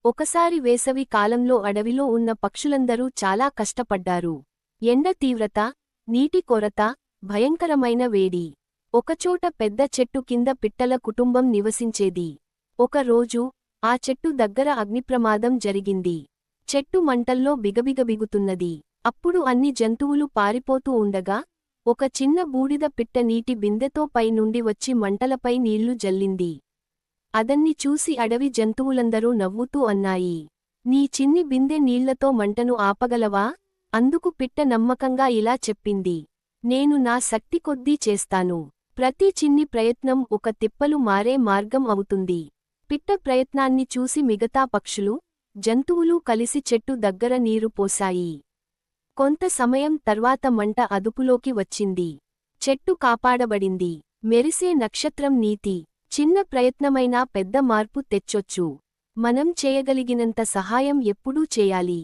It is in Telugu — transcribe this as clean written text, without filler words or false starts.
ఒకసారి వేసవి కాలంలో అడవిలో ఉన్న పక్షులందరూ చాలా కష్టపడ్డారు. ఎండ తీవ్రత, నీటి కొరత, భయంకరమైన వేడి. ఒకచోట పెద్ద చెట్టు కింద పిట్టల కుటుంబం నివసించేది. ఒకరోజు ఆ చెట్టు దగ్గర అగ్నిప్రమాదం జరిగింది. చెట్టు మంటల్లో బిగబిగబిగుతున్నది. అప్పుడు అన్ని జంతువులు పారిపోతూ ఉండగా ఒక చిన్న బూడిద పిట్ట నీటి బిందెతో పై నుండి వచ్చి మంటలపై నీళ్లు జల్లింది. అదన్ని చూసి అడవి జంతువులందరూ నవ్వుతూ అన్నాయి, నీ చిన్ని బిందె నీళ్లతో మంటను ఆపగలవా? అందుకు పిట్ట నమ్మకంగా ఇలా చెప్పింది, నేను నా శక్తి కొద్దీ చేస్తాను. ప్రతి చిన్ని ప్రయత్నం ఒక తిప్పలు మారే మార్గం అవుతుంది. పిట్ట ప్రయత్నాన్ని చూసి మిగతా పక్షులు, జంతువులు కలిసి చెట్టు దగ్గర నీరు పోశాయి. కొంత సమయం తర్వాత మంట అదుపులోకి వచ్చింది. చెట్టు కాపాడబడింది. మెరిసే నక్షత్రం నీతి: చిన్న ప్రయత్నమైనా పెద్ద మార్పు తెచ్చొచ్చు. మనం చేయగలిగినంత సహాయం ఎప్పుడూ చేయాలి.